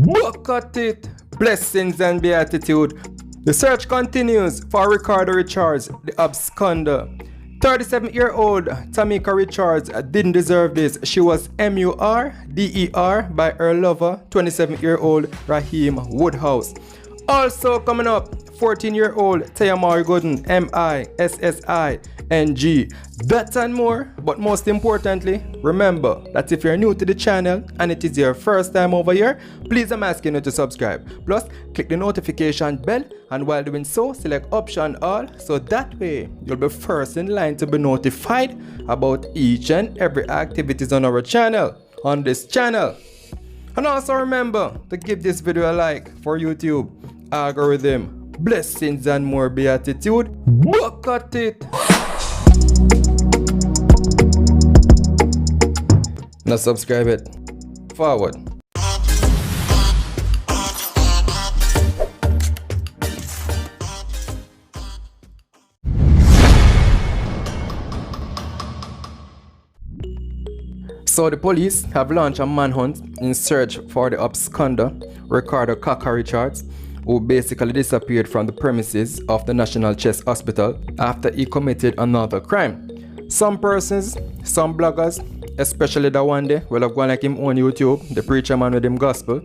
Look at it! Blessings and beatitude. The search continues for Ricardo Richards, the absconder. 37-year-old Tamika Richards didn't deserve this. She was MURDER by her lover, 27-year-old Rhiyeme Woodhouse. Also coming up, 14-year-old Teyamoy Gooden, MISSING. That and more, but most importantly, remember that if you're new to the channel and it is your first time over here, please I'm asking you to subscribe. Plus, click the notification bell, and while doing so, select option all, so that way you'll be first in line to be notified about each and every activities on our channel, on this channel. And also remember to give this video a like for YouTube algorithm. Blessings and more beatitude. Look at it. Now subscribe it. Forward. So the police have launched a manhunt in search for the absconder Ricardo Richards, who basically disappeared from the premises of the National Chest Hospital after he committed another crime. Some persons, some bloggers, especially the one day, will have gone like him on YouTube, the preacher man with him gospel.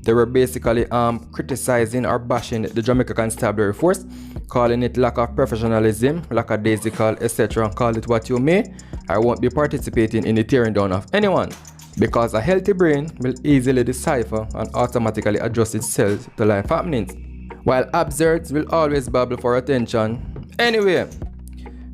They were basically criticizing or bashing the Jamaica Constabulary Force, calling it lack of professionalism, lackadaisical, etc. Call it what you may. I won't be participating in the tearing down of anyone, because a healthy brain will easily decipher and automatically adjust itself to life happenings, while absurds will always babble for attention. Anyway,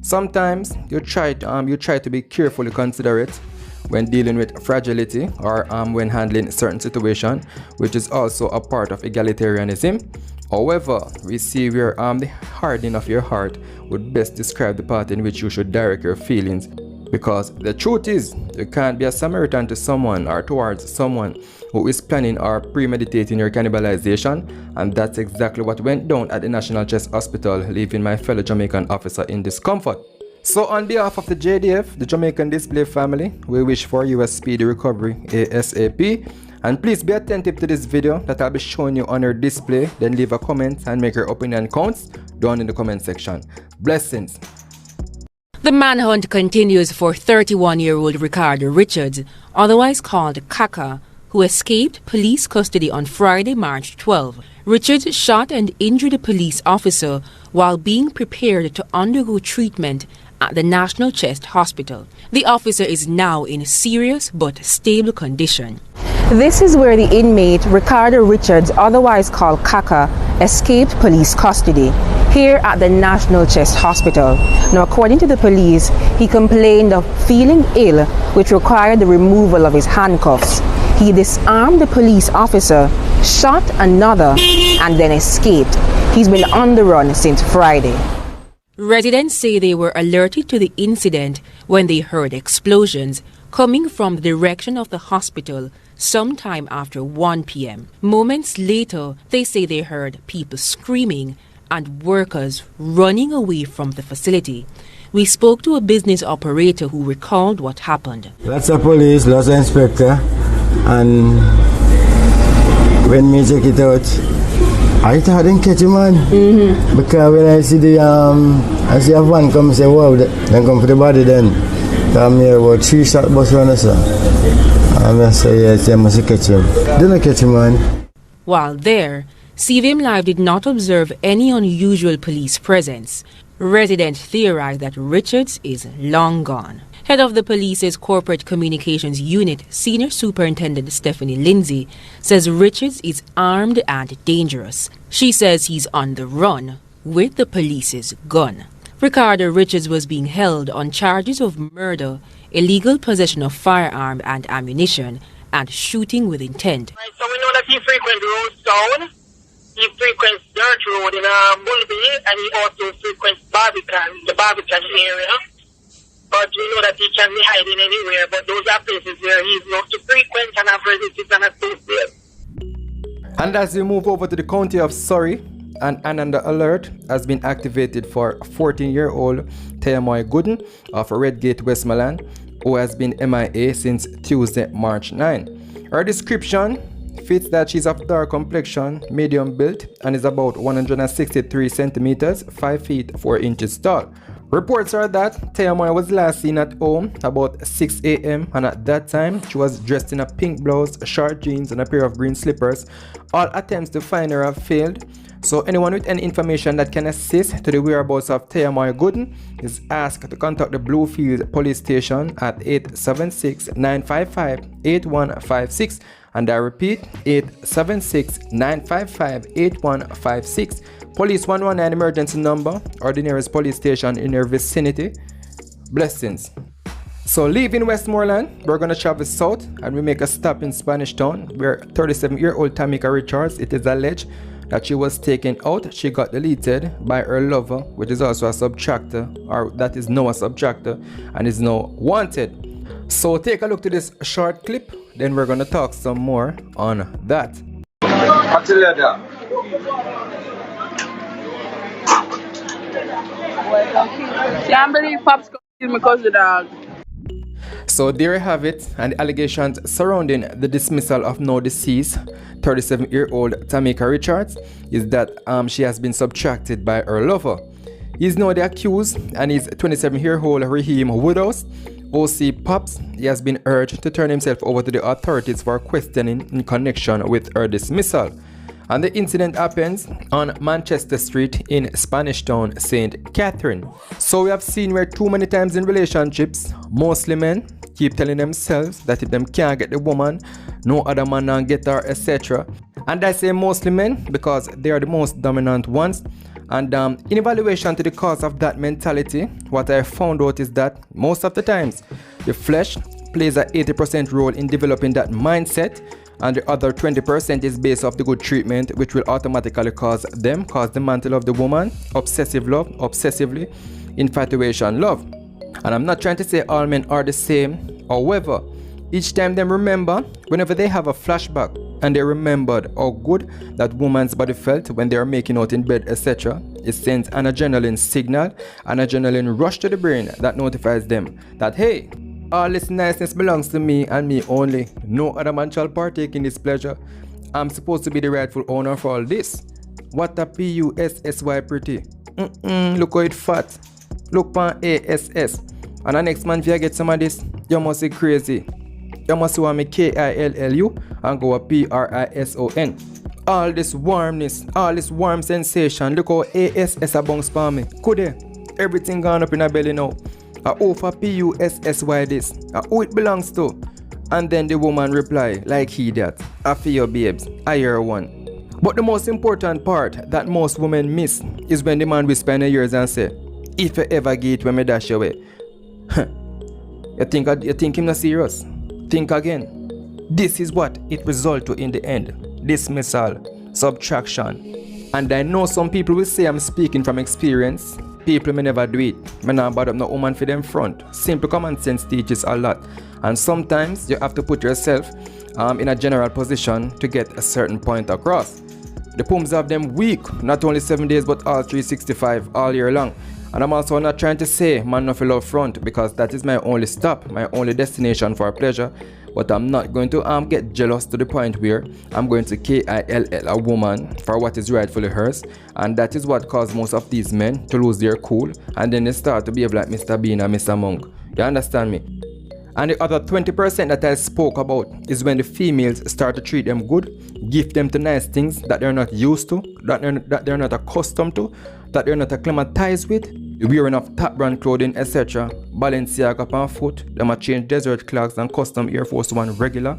sometimes you try to be carefully considerate when dealing with fragility or when handling certain situation, which is also a part of egalitarianism. However, we see where the hardening of your heart would best describe the part in which you should direct your feelings. Because the truth is, you can't be a Samaritan to someone or towards someone who is planning or premeditating your cannibalization, and that's exactly what went down at the National Chest Hospital, leaving my fellow Jamaican officer in discomfort. So on behalf of the JDF, the Jamaican Display family, we wish for you a speedy recovery ASAP. And please be attentive to this video that I'll be showing you on your display, then leave a comment and make your opinion counts down in the comment section. Blessings. The manhunt continues for 31-year-old Ricardo Richards, otherwise called Kaka, who escaped police custody on Friday, March 12. Richards shot and injured a police officer while being prepared to undergo treatment at the National Chest Hospital. The officer is now in serious but stable condition. This is where the inmate Ricardo Richards, otherwise called Kaka, escaped police custody, here at the National Chest Hospital. Now, according to the police, he complained of feeling ill, which required the removal of his handcuffs. He disarmed the police officer, shot another, and then escaped. He's been on the run since Friday. Residents say they were alerted to the incident when they heard explosions coming from the direction of the hospital sometime after 1 p.m. Moments later, they say they heard people screaming and workers running away from the facility. We spoke to a business operator who recalled what happened. Lots of police, lots of inspector, and when me check it out, I thought I didn't catch him, man. Because when I see I see a van come, say, wow, then come for the body then. Come here about 3 shot bus runners, sir. And I say, yes, I must catch him. Didn't catch him, man. While there, CVM Live did not observe any unusual police presence. Residents theorize that Richards is long gone. Head of the police's corporate communications unit, Senior Superintendent Stephanie Lindsay, says Richards is armed and dangerous. She says he's on the run with the police's gun. Ricardo Richards was being held on charges of murder, illegal possession of firearm and ammunition, and shooting with intent. Right, so we know that he frequents Road Town, he frequents Dirt Road in Bulby, and he also frequents Barbican, the Barbican area. But we know that he can be hiding anywhere, but those are places where he's known to frequent and have relatives and associates. And as we move over to the county of Surrey, an another alert has been activated for 14-year-old Teyamoy Gooden of Redgate, Westmoreland, who has been MIA since Tuesday, March 9. Her description fits that she's of dark complexion, medium built, and is about 163 centimeters, 5 feet 4 inches tall. Reports are that Teyamoy was last seen at home about 6 a.m. and at that time she was dressed in a pink blouse, short jeans and a pair of green slippers. All attempts to find her have failed. So anyone with any information that can assist to the whereabouts of Teyamoy Gooden is asked to contact the Bluefield police station at 876-955-8156, and I repeat 876-955-8156. Police 119 emergency number or the nearest police station in your vicinity. Blessings. So leaving Westmoreland, we're gonna travel south and we make a stop in Spanish Town where 37-year-old Tamika Richards, it is alleged that she was taken out. She got deleted by her lover, which is also a subtractor, or that is now a subtractor, and is now wanted. So take a look to this short clip, then we're gonna talk some more on that. Can't believe Pops killed my cousin, dog. So there you have it, and the allegations surrounding the dismissal of now deceased 37-year-old Tamika Richards is that she has been subtracted by her lover. He is now the accused, and he's 27-year-old Rhiyeme Woodhouse. OC Pops, he has been urged to turn himself over to the authorities for questioning in connection with her dismissal. And the incident happens on Manchester Street in Spanish Town, St. Catherine. So we have seen where too many times in relationships, mostly men keep telling themselves that if them can't get the woman, no other man can get her, etc. And I say mostly men because they are the most dominant ones. And in evaluation to the cause of that mentality, what I found out is that most of the times, the flesh plays an 80% role in developing that mindset, and the other 20% is based off the good treatment, which will automatically cause the man to love the woman, obsessive love, obsessively, infatuation love. And I'm not trying to say all men are the same. However, each time they remember, whenever they have a flashback and they remembered how good that woman's body felt when they are making out in bed, etc., it sends an adrenaline signal, an adrenaline rush to the brain that notifies them that, hey, all this niceness belongs to me and me only. No other man shall partake in this pleasure. I'm supposed to be the rightful owner for all this. What a P-U-S-S-Y pretty. Look how it fat. Look pan A-S-S. And the next man, if you get some of this, you must be crazy. You must want me K-I-L-L-U and go a P-R-I-S-O-N. All this warmness, all this warm sensation. Look how A-S-S a bounce for me. Could they? Everything gone up in her belly now. O for P-U-S-S-Y this. Who it belongs to? And then the woman reply like he that. I feel your babes. I hear one. But the most important part that most women miss is when the man whisper in her ears and say, if you ever get when me dash away. You think him not serious? Think again. This is what it result to in the end. Dismissal, subtraction. And I know some people will say I'm speaking from experience. People may never do it. Me not bother up no woman for them front. Simple common sense teaches a lot. And sometimes you have to put yourself in a general position to get a certain point across. The pums have them weak, not only 7 days but all 365 all year long. And I'm also not trying to say man no feel up front, because that is my only stop, my only destination for pleasure. But I'm not going to get jealous to the point where I'm going to KILL a woman for what is rightfully hers. And that is what caused most of these men to lose their cool, and then they start to behave like Mr. Bean and Mr. Monk. You understand me? And the other 20% that I spoke about is when the females start to treat them good, give them the nice things that they're not used to, that they're not accustomed to, that they're not acclimatized with, wearing of top brand clothing, etc. Balenciaga on foot, them a change desert clogs and custom Air Force One regular.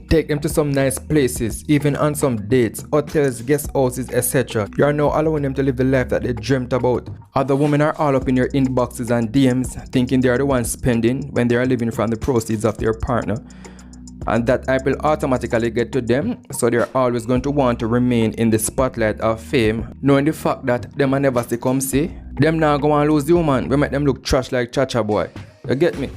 Take them to some nice places, even on some dates, hotels, guest houses, etc. You are now allowing them to live the life that they dreamt about. Other women are all up in your inboxes and DMs, thinking they are the ones spending when they are living from the proceeds of their partner. And that hype will automatically get to them, so they are always going to want to remain in the spotlight of fame, knowing the fact that them are never see come see. Them now go and lose the woman, we make them look trash like Chacha boy. You get me?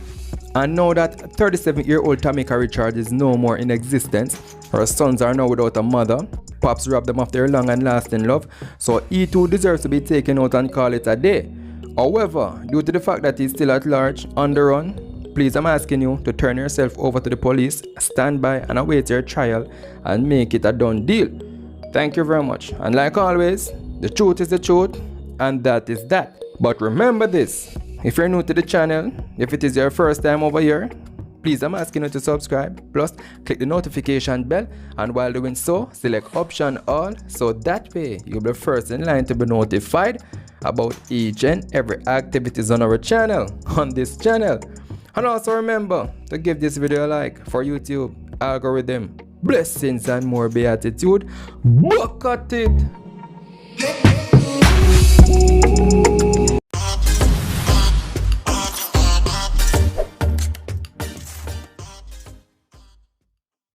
And now that 37-year-old Tamika Richards is no more in existence, her sons are now without a mother, Pops robbed them of their long and lasting love, so he too deserves to be taken out and call it a day. However, due to the fact that he's still at large, on the run, please I'm asking you to turn yourself over to the police, stand by and await your trial and make it a done deal. Thank you very much. And like always, the truth is the truth and that is that. But remember this, if you're new to the channel, if it is your first time over here, please I'm asking you to subscribe, plus click the notification bell, and while doing so, select option all, so that way you'll be first in line to be notified about each and every activities on our channel, on this channel. And also remember to give this video a like for YouTube algorithm. Blessings and more beatitude. Buck at it.